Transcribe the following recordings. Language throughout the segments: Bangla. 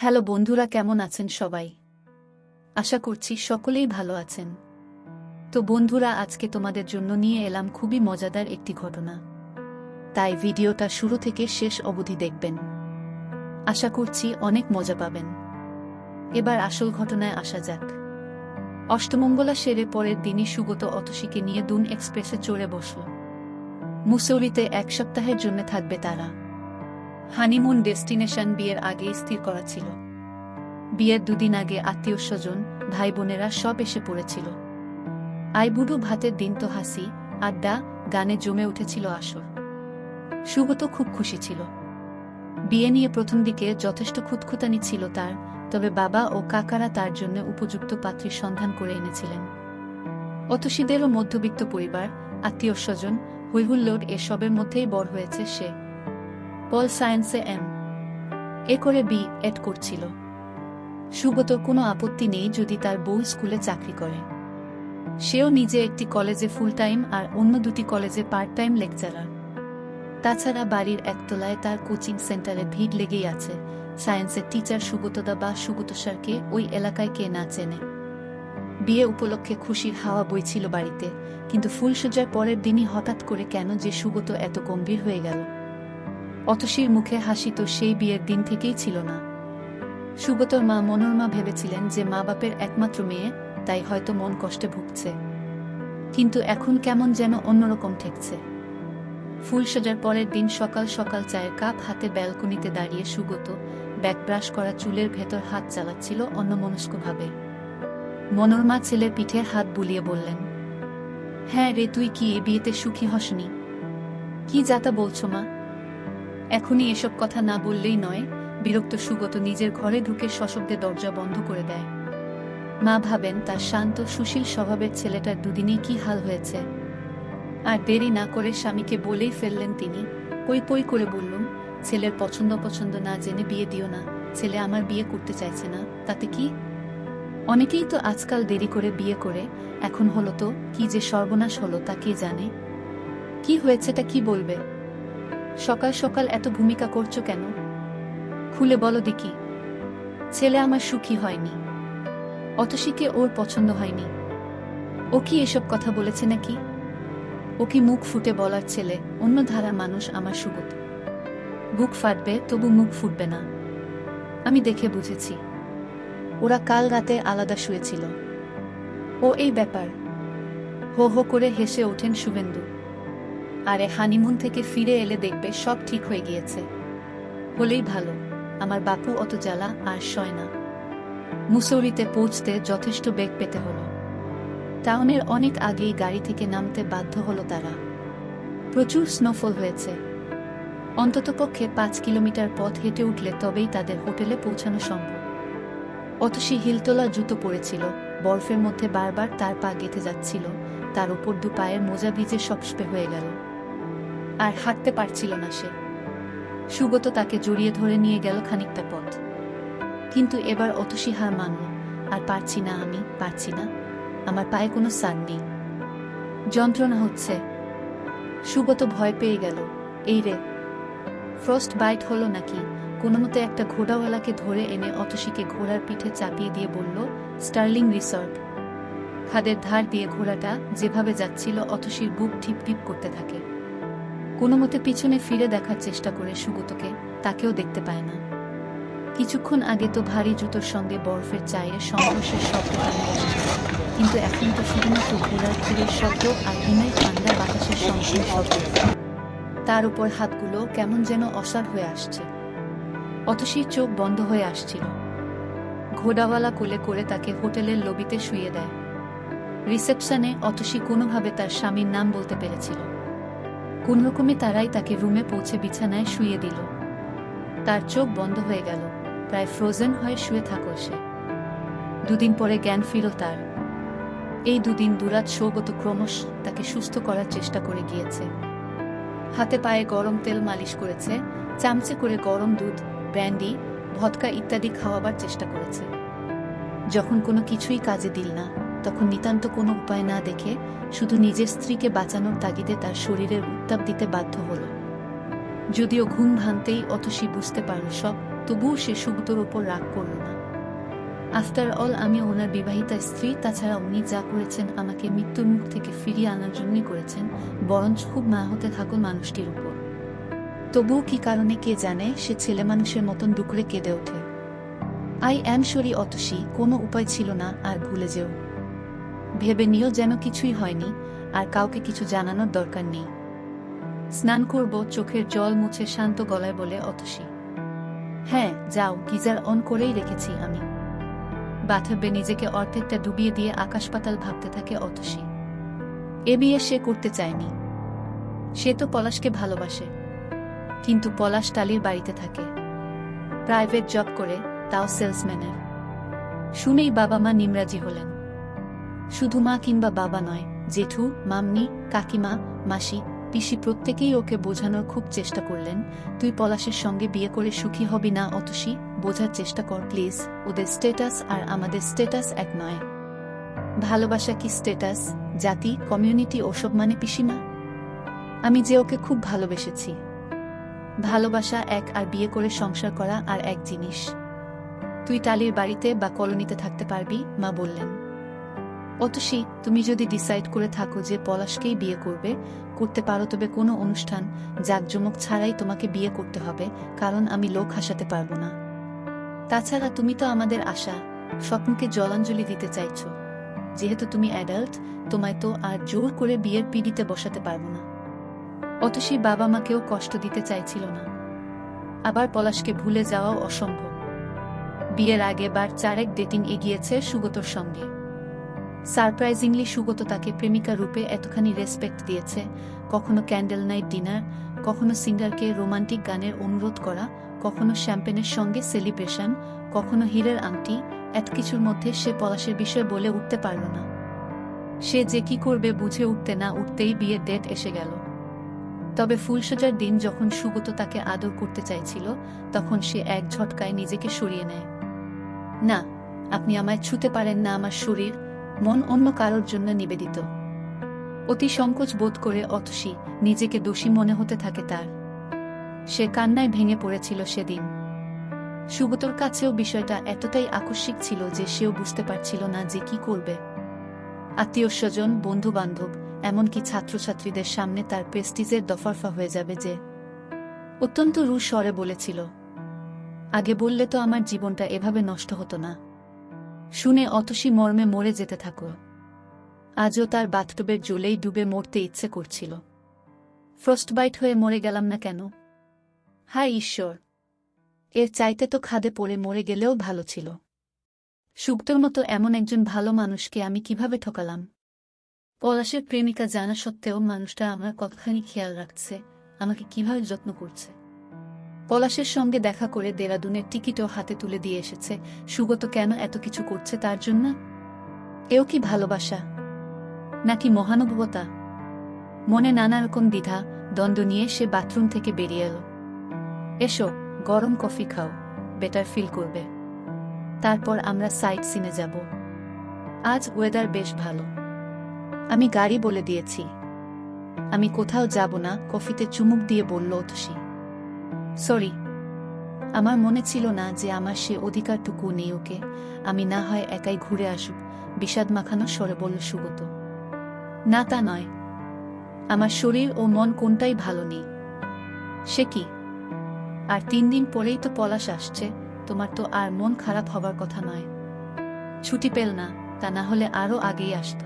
হ্যালো বন্ধুরা, কেমন আছেন সবাই? আশা করছি সকলেই ভালো আছেন। তো বন্ধুরা, আজকে তোমাদের জন্য নিয়ে এলাম খুবই মজাদার একটি ঘটনা। তাই ভিডিওটা শুরু থেকে শেষ অবধি দেখবেন। আশা করছি অনেক মজা পাবেন। এবার আসল ঘটনায় আসা যাক। অষ্টমঙ্গলা সেরে পরের দিনই সুগত অতসীকে নিয়ে দুন এক্সপ্রেসে চড়ে বসল। মুসৌরিতে এক সপ্তাহের জন্য থাকবে তারা। হানিমুন ডেস্টিনেশন বিয়ের আগেই স্থির করা ছিল। বিয়ের দুদিন আগে আত্মীয় স্বজন, ভাই বোনেরা সব এসে পড়েছিল। আইবুড়ো ভাতের দিন তো হাসি, আড্ডা, গানে জমে উঠেছিল আসর। সুগত খুব খুশি ছিল। বিয়ে নিয়ে প্রথম দিকে যথেষ্ট খুঁতখুঁতানি ছিল তার, তবে বাবা ও কাকারা তার জন্য উপযুক্ত পাত্রীর সন্ধান করে এনেছিলেন। অতসীদেরও মধ্যবিত্ত পরিবার, আত্মীয় স্বজন, হৈহুল্লোড় এসবের মধ্যেই বড় হয়েছে সে। পল সায়েন্সে এ করে বি.এড করছিল। সুগতর কোনো আপত্তি নেই যদি তার বউ স্কুলে চাকরি করে। সেও নিজে একটি কলেজে ফুল টাইম আর অন্য দুটি কলেজে পার্ট টাইম লেকচারার। তাছাড়া বাড়ির একতলায় তার কোচিং সেন্টারে ভিড় লেগেই আছে। সায়েন্সের টিচার সুগতদা বা সুগত স্যারকে ওই এলাকায় কে না চেনে। বিয়ে উপলক্ষে খুশির হাওয়া বইছিল বাড়িতে, কিন্তু ফুলসজ্জার পরের দিনই হঠাৎ করে কেন যে সুগত এত গম্ভীর হয়ে গেল। অতসীর মুখে হাসি তো সেই বিয়ের দিন থেকেই ছিল না। সুগতর মা মনোরমা ভেবেছিলেন যে মা বাপের একমাত্র মেয়ে, তাই হয়তো মন কষ্টে ভুগছে। কিন্তু এখন কেমন যেন অন্যরকম ঠেকছে। ফুলসজ্জার পরের দিন সকাল সকাল চায়ের কাপ হাতে ব্যালকনিতে দাঁড়িয়ে সুগত ব্যাক ব্রাশ করা চুলের ভেতর হাত চালাচ্ছিল অন্যমনস্কভাবে। মনোরমা ছেলের পিঠে হাত বুলিয়ে বললেন, হ্যাঁ রে, তুই কি এ বিয়েতে সুখী হসনি? কি যাতা বলছো মা? এখনই এসব কথা না বললেই নয়। বিরক্ত সুগত নিজের ঘরে ঢুকে সশব্দে দরজা বন্ধ করে দেয়। মা ভাবেন তার শান্ত সুশীল স্বভাবের ছেলেটার দুদিনেই কি হাল হয়েছে। আর দেরি না করে স্বামীকে বলেই ফেললেন তিনি। পই পই করে বললুম, ছেলের পছন্দ না জেনে বিয়ে দিও না। ছেলে আমার বিয়ে করতে চাইছে না, তাতে কি? অনেকেই তো আজকাল দেরি করে বিয়ে করে। এখন হলো তো কি যে সর্বনাশ হলো তা কে জানে। কি হয়েছেটা কি বলবে? সকাল সকাল এত ভূমিকা করছো কেন? খুলে বলো দেখি। ছেলে আমার সুখী হয়নি। অতসীকে ওর পছন্দ হয়নি। ও কি এসব কথা বলেছে নাকি? ও কি মুখ ফুটে বলার ছেলে? অন্য ধারা মানুষ আমার সুগত। বুক ফাটবে তবু মুখ ফুটবে না। আমি দেখে বুঝেছি। ওরা কাল রাতে আলাদা শুয়েছিল। ও এই ব্যাপার। হো হো করে হেসে ওঠেন শুভেন্দু। আরে হানিমুন থেকে ফিরে এলে দেখবে সব ঠিক হয়ে গিয়েছে। হলেই ভালো। আমার বাপু অত জ্বালা আর সয় না। মুসৌরিতে পৌঁছতে যথেষ্ট বেগ পেতে হলো। টাউনের অনেক আগেই গাড়ি থেকে নামতে বাধ্য হলো তারা। প্রচুর স্নোফল হয়েছে। অন্ততপক্ষে 5 কিলোমিটার পথ হেঁটে উঠলে তবেই তাদের হোটেলে পৌঁছানো সম্ভব। অতসী হিলতোলা জুতো পরেছিল। বরফের মধ্যে বারবার তার পা গেঁথে যাচ্ছিল। তার উপর দু পায়ের মোজা ভিজে সপসপে হয়ে গেল। আর হাঁটতে পারছিল না সে। সুগত তাকে জড়িয়ে ধরে নিয়ে গেল খানিকটা পথ। কিন্তু এবার অতসী হার মানল। আর পারছি না, আমি পারছি না। আমার পায়ে কোনো সার নেই। যন্ত্রণা হচ্ছে। সুগত ভয় পেয়ে গেল। এই রে, ফ্রস্ট বাইট হলো নাকি? কোনোমতে একটা ঘোড়াওয়ালাকে ধরে এনে অতসীকে ঘোড়ার পিঠে চাপিয়ে দিয়ে বলল, স্টার্লিং রিসর্ট। খাদের ধার দিয়ে ঘোড়াটা যেভাবে যাচ্ছিল অতসীর বুক টিপ টিপ করতে থাকে। কোনোমতে পিছনে ফিরে দেখার চেষ্টা করে সুগতকে, তাকেও দেখতে পায় না। কিছুক্ষণ আগে তো ভারী জুতোর সঙ্গে বরফের চায়ের সংঘর্ষের শব্দ কানে আসছে, কিন্তু এখন তো শুধুমাত্র ঘোড়ার ক্ষীরের শব্দ আর হিমের ঠান্ডা বাতাসের সংসীম শব্দ। তার উপর হাতগুলো কেমন যেন অসাড় হয়ে আসছে। অতসীর চোখ বন্ধ হয়ে আসছিল। ঘোড়াওয়ালা কোলে করে তাকে হোটেলের লবিতে শুইয়ে দেয়। রিসেপশনে অতসী কোনোভাবে তার স্বামীর নাম বলতে পেরেছিল। কোনরকমে তারাই তাকে রুমে পৌঁছে বিছানায় শুইয়ে দিল। তার চোখ বন্ধ হয়ে গেল। প্রায় ফ্রোজেন হয়ে শুয়ে থাকল সে। দুদিন পরে জ্ঞান ফিরল তার। এই দুদিন দুরাত সৌগত ক্রমশ তাকে সুস্থ করার চেষ্টা করে গিয়েছে। হাতে পায়ে গরম তেল মালিশ করেছে, চামচে করে গরম দুধ, ব্র্যান্ডি, ভদকা ইত্যাদি খাওয়াবার চেষ্টা করেছে। যখন কোনো কিছুই কাজে দিল না, তখন নিতান্ত কোনো উপায় না দেখে শুধু নিজের স্ত্রীকে বাঁচানোর তাগিদে তার শরীরের উত্তাপ দিতে বাধ্য হল। যদিও ঘুম ভাঙতেই অতসী বুঝতে পারল সব, তবুও সে সুব্রতর ওপর রাগ করল না। আফটার অল আমি ওনার বিবাহিতা স্ত্রী, তাছাড়া উনি যা করেছেন আমাকে মৃত্যুর মুখ থেকে ফিরিয়ে আনার জন্যই করেছেন, বরঞ্চ খুব মা হতে থাকুন মানুষটির উপর। তবুও কি কারণে কে জানে, সে ছেলে মানুষের মতন ডুকরে কেঁদে ওঠে। আই অ্যাম সরি অতসী, কোনো উপায় ছিল না, আর ভুলে যেও। ভেবে নিও যেন কিছুই হয়নি, আর কাউকে কিছু জানানোর দরকার নেই। স্নান করব, চোখের জল মুছে শান্ত গলায় বলে অতসী। হ্যাঁ যাও, গিজার অন করেই রেখেছি আমি। বাথরবে নিজেকে অর্ধেকটা ডুবিয়ে দিয়ে আকাশ পাতাল ভাবতে থাকে অতসী। এ বিয়ে সে করতে চায়নি। সে তো পলাশকে ভালোবাসে, কিন্তু পলাশ টালির বাড়িতে থাকে, প্রাইভেট জব করে, তাও সেলসম্যানের। শুনেই বাবা মা নিমরাজি হলেন। শুধু মা কিংবা বাবা নয়, জেঠু, মামনি, কাকিমা, মাসি, পিসি প্রত্যেকেই ওকে বোঝানোর খুব চেষ্টা করলেন, তুই পলাশের সঙ্গে বিয়ে করে সুখী হবি না অতসী, বোঝার চেষ্টা কর প্লিজ, ওদের স্ট্যাটাস আর আমাদের স্ট্যাটাস এক নয়। ভালোবাসা কি স্ট্যাটাস, জাতি, কমিউনিটি ওসব মানে পিসিমা? আমি যে ওকে খুব ভালোবেসেছি। ভালোবাসা এক, আর বিয়ে করে সংসার করা আর এক জিনিস। তুই টালির বাড়িতে বা কলোনিতে থাকতে পারবি, মা বললেন। অতসী, তুমি যদি ডিসাইড করে থাকো যে পলাশকেই বিয়ে করতে পারো, তবে কোনো অনুষ্ঠান জাঁকজমক ছাড়াই তোমাকে বিয়ে করতে হবে, কারণ আমি লোক হাসাতে পারবো না। তাছাড়া তুমি তো আমাদের আশা, স্বপ্নকে জলাঞ্জলি দিতে চাইছ। যেহেতু তুমি অ্যাডাল্ট, তোমায় তো আর জোর করে বিয়ের পিঁড়িতে বসাতে পারবো না। অতসী বাবা মাকেও কষ্ট দিতে চাইছিল না, আবার পলাশকে ভুলে যাওয়াও অসম্ভব। বিয়ের আগে বার চারেক ডেটিং এগিয়েছে সুগতর সঙ্গে। সারপ্রাইজিংলি সুগত তাকে প্রেমিকা রূপে এতখানি রেসপেক্ট দিয়েছে, কখনো ক্যান্ডেল নাইট ডিনার, কখনো সিঙ্গারকে রোমান্টিক গানের অনুরোধ করা, কখনো শ্যাম্পেনের সঙ্গে সেলিব্রেশন, কখনো হীরের আংটি। এত কিছুর মধ্যে সে পলাশের বিষয় বলে উঠতে পারল না। সে যে কি করবে বুঝে উঠতে না উঠতেই বিয়ের ডেট এসে গেল। তবে ফুলসজ্জার দিন যখন সুগত তাকে আদর করতে চাইছিল, তখন সে এক ঝটকায় নিজেকে সরিয়ে নেয়। না, আপনি আমায় ছুতে পারেন না, আমার শরীর মন অন্য কারোর জন্য নিবেদিত। অতি সংকোচ বোধ করে অতসী নিজেকে দোষী মনে হতে থাকে তার। সে কান্নায় ভেঙে পড়েছিল সেদিন। সুগতর কাছেও বিষয়টা এতটাই আকস্মিক ছিল যে সেও বুঝতে পারছিল না যে কি করবে। আত্মীয় স্বজন, বন্ধু বান্ধব, এমনকি ছাত্রছাত্রীদের সামনে তার প্রেস্টিজের দফারফা হয়ে যাবে যে। অত্যন্ত রূঢ় স্বরে বলেছিল, আগে বললে তো আমার জীবনটা এভাবে নষ্ট হতো না। শুনে অতসী মর্মে মরে যেতে থাকল। আজও তার বাথটবের জলেই ডুবে মরতে ইচ্ছে করছিল। ফ্রস্টবাইট হয়ে মরে গেলাম না কেন? হায় ঈশ্বর, এর চাইতে তো খাদে পড়ে মরে গেলেও ভালো ছিল। সুগতর মতো এমন একজন ভালো মানুষকে আমি কিভাবে ঠকালাম? পলাশের প্রেমিকা জানা সত্ত্বেও মানুষটা আমার কতখানি খেয়াল রাখছে, আমাকে কিভাবে যত্ন করছে। পলাশের সঙ্গে দেখা করে দেরাদুনের টিকিটও হাতে তুলে দিয়ে এসেছে। সুগত কেন এত কিছু করছে তার জন্য? এও কি ভালোবাসা, নাকি মহানুভবতা? মনে নানা রকম দ্বিধা দ্বন্দ্ব নিয়ে সে বাথরুম থেকে বেরিয়ে এলো। এসো, গরম কফি খাও, বেটার ফিল করবে। তারপর আমরা সাইট সিনে যাব। আজ ওয়েদার বেশ ভালো। আমি গাড়ি বলে দিয়েছি। আমি কোথাও যাব না, কফিতে চুমুক দিয়ে বলল অতসী। সরি, আমার মনে ছিল না যে আমার সে অধিকারটুকু নেই ওকে, আমি না হয় একাই ঘুরে আসুক, বিষাদ মাখানো স্বরে বলল সুগত। না তা নয়, আমার শরীর ও মন কোনটাই ভালো নেই। সে কি? আর 3 দিন পরেই তো পলাশ আসছে, তোমার তো আর মন খারাপ হবার কথা নয়। ছুটি পেল না, তা না হলে আরও আগেই আসত।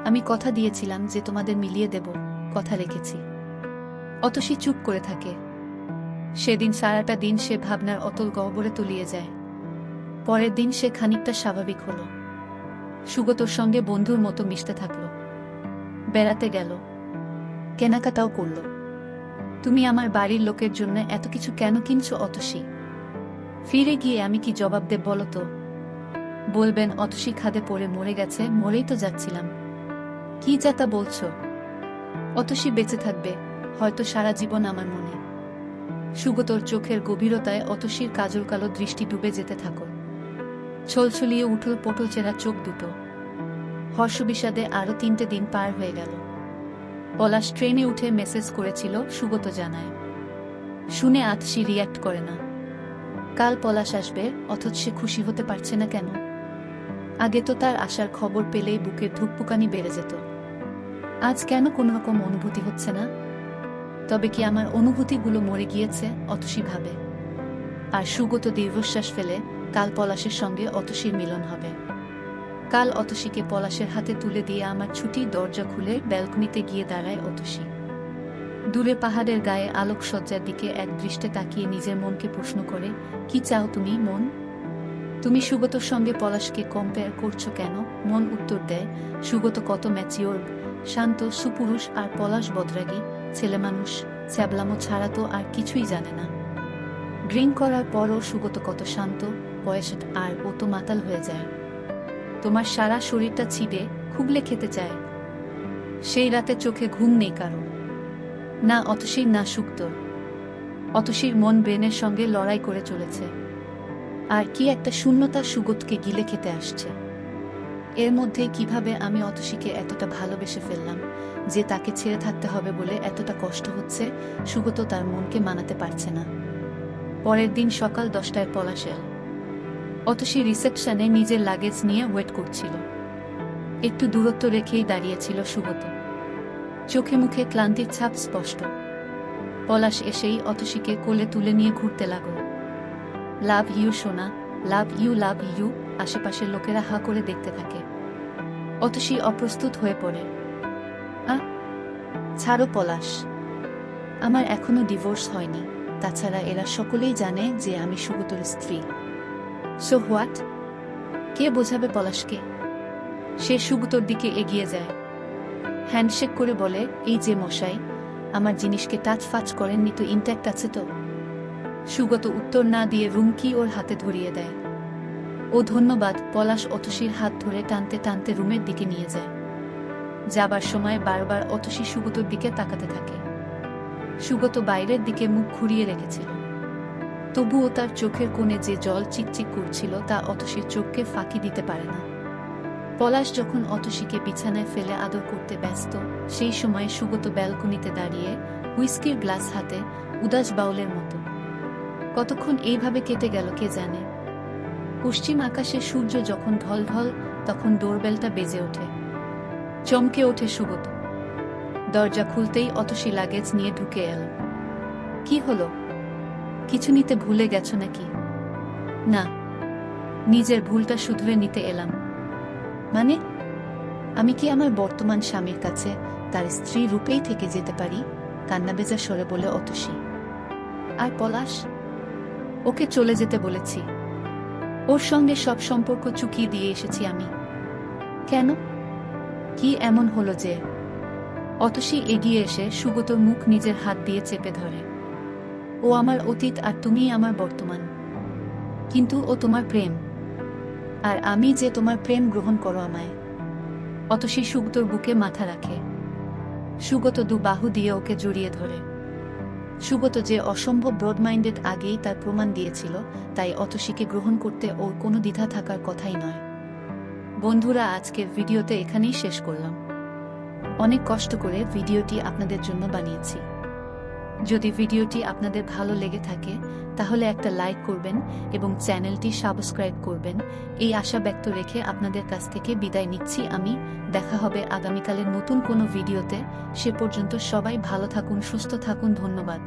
আমি কথা দিয়েছিলাম যে তোমাদের মিলিয়ে দেব, কথা রেখেছি। অতসী চুপ করে থাকে। সেদিন সারাটা দিন সে ভাবনার অতল গহ্বরে তলিয়ে যায়। পরের দিন সে খানিকটা স্বাভাবিক হল। সুগতর সঙ্গে বন্ধুর মতো মিশতে থাকল, বেড়াতে গেল, কেনাকাটাও করল। তুমি আমার বাড়ির লোকের জন্য এত কিছু কেন কিনছো অতসী? ফিরে গিয়ে আমি কি জবাব দেব বলো তো? বলবেন অতসী খাদে পড়ে মরে গেছে, মরেই তো যাচ্ছিলাম। কি যা তা বলছো? অতসী বেঁচে থাকবে, হয়তো সারা জীবন আমার মনে। সুগতর চোখের গভীরতায় অতসীর কাজল কালো দৃষ্টি ডুবে যেতে থাকো। ছলছলিয়ে উঠল পটল চেরা চোখ দুটো। হর্ষবিষাদে আরো 3টে দিন পার হয়ে গেল। পলাশ ট্রেনে উঠে মেসেজ করেছিল, সুগত জানায়। শুনে আতসী রিয়্যাক্ট করে না। কাল পলাশ আসবে, অথচ সে খুশি হতে পারছে না কেন? আগে তো তার আসার খবর পেলেই বুকের ধুকপুকানি বেড়ে যেত। আজ কেন কোনো রকম অনুভূতি হচ্ছে না? তবে কি আমার অনুভূতিগুলো মরে গিয়েছে? অতসী ভাবে। আর সুগত দীর্ঘশ্বাস ফেলে, কাল পলাশের সঙ্গে অতসীর মিলন হবে। কাল অতসীকে পলাশের হাতে তুলে দিয়ে আমার ছুটি দরজা খুলে ব্যালকনিতে গিয়ে দাঁড়ায় অতসী। দূরে পাহাড়ের গায়ে আলোকসজ্জার দিকে এক দৃষ্টে তাকিয়ে নিজের মনকে প্রশ্ন করে, কি চাও তুমি মন? তুমি সুগতর সঙ্গে পলাশকে কম্পেয়ার করছো কেন? মন উত্তর দেয়, সুগত কত ম্যাচিওর, শান্ত, সুপুরুষ, আর পলাশ বদরাগী ছেলেমানুষ, ছ্যাবলামো ছাড়া তো আর কিছুই জানে না। ড্রিঙ্ক করার পরও সুগত কত শান্ত, বয়সটা, আর ও তো মাতাল হয়ে যায়। তোমার সারা শরীরটা ছিঁড়ে খুবলে খেতে চায়। সেই রাতে চোখে ঘুম নেই কারো, না অতসীর না সুক্তর। অতসীর মন ব্রেনের সঙ্গে লড়াই করে চলেছে। আর কি একটা শূন্যতা সুগতকে গিলে খেতে আসছে। এর মধ্যে কিভাবে আমি অতসীকে এতটা ভালোবেসে ফেললাম যে তাকে ছেড়ে থাকতে হবে বলে এতটা কষ্ট হচ্ছে, সুগত তার মনকে মানাতে পারছে না। পরের দিন সকাল 10টায় পলাশ এল। অতসী রিসেপশনে নিজের লাগেজ নিয়ে ওয়েট করছিল। একটু দূরত্ব রেখেই দাঁড়িয়েছিল সুগত। চোখে মুখে ক্লান্তির ছাপ স্পষ্ট। পলাশ এসেই অতসীকে কোলে তুলে নিয়ে ঘুরতে লাগল। লাভ ইউ সোনা, লাভ ইউ, লাভ ইউ। আশেপাশের লোকেরা হা করে দেখতে থাকে। অতসী অপ্রস্তুত হয়ে পড়ে। ছাড়ো পলাশ, আমার এখনো ডিভোর্স হয়নি। তাছাড়া এরা সকলেই জানে যে আমি সুগতর স্ত্রী। So what? কে বোঝাবে পলাশকে? সে সুগতর দিকে এগিয়ে যায়, হ্যান্ডশেক করে বলে, এই যে মশাই, আমার জিনিসকে টাচ ফাচ করেননি তো? ইনট্যাক্ট আছে তো? সুগত উত্তর না দিয়ে রুম কি ওর হাতে ধরিয়ে দেয়। ও ধন্যবাদ। পলাশ অতসীর হাত ধরে টানতে টানতে রুমের দিকে নিয়ে যায়। যাবার সময় বারবার অতসী সুগতর দিকে তাকাতে থাকে। সুগত বাইরের দিকে মুখ ঘুরিয়ে রেখেছিল, তবুও তার চোখের কোণে যে জল চিকচিক করছিল তা অতসীর চোখকে ফাঁকি দিতে পারে না। পলাশ যখন অতসীকে বিছানায় ফেলে আদর করতে ব্যস্ত, সেই সময় সুগত ব্যালকনিতে দাঁড়িয়ে হুইস্কির গ্লাস হাতে, উদাস বাউলের মতো। কতক্ষণ এইভাবে কেটে গেল কে জানে। পশ্চিম আকাশে সূর্য যখন ঢলঢল, তখন ডোরবেলটা বেজে ওঠে। চমকে ওঠে সুগত। দরজা খুলতেই অতসী লাগেজ নিয়ে ঢুকে এল। কি হলো? কিছু নিতে ভুলে গেছো নাকি? না, নিজের ভুলটা শুধরে নিতে এলাম। মানে? আমি কি আমার বর্তমান স্বামীর কাছে তার স্ত্রী রূপেই থেকে যেতে পারি? কান্নাবেজা স্বরে বলে অতসী। আর পলাশ? ওকে চলে যেতে বলেছি। ওর সঙ্গে সব সম্পর্ক চুকিয়ে দিয়ে এসেছি আমি। কেন? কি এমন হলো যে? অতসী এগিয়ে এসে সুগতর মুখ নিজের হাত দিয়ে চেপে ধরে। ও আমার অতীত আর তুমিই আমার বর্তমান। কিন্তু ও তোমার প্রেম, আর আমি যে তোমার প্রেম গ্রহণ করো আমায়। অতসী সুগতর বুকে মাথা রাখে। সুগত দু বাহু দিয়ে ওকে জড়িয়ে ধরে। সুগত যে অসম্ভব ব্রড মাইন্ডেড আগেই তার প্রমাণ দিয়েছিল, তাই অতসীকে গ্রহণ করতে ওর কোনো দ্বিধা থাকার কথাই নয়। বন্ধুরা, আজকের ভিডিওতে এখানেই শেষ করলাম। অনেক কষ্ট করে ভিডিওটি আপনাদের জন্য বানিয়েছি। যদি ভিডিওটি আপনাদের ভালো লেগে থাকে তাহলে একটা লাইক করবেন এবং চ্যানেলটি সাবস্ক্রাইব করবেন, এই আশা ব্যক্ত রেখে আপনাদের কাছ থেকে বিদায় নিচ্ছি আমি। দেখা হবে আগামীকালের নতুন কোনো ভিডিওতে। সে পর্যন্ত সবাই ভালো থাকুন, সুস্থ থাকুন। ধন্যবাদ।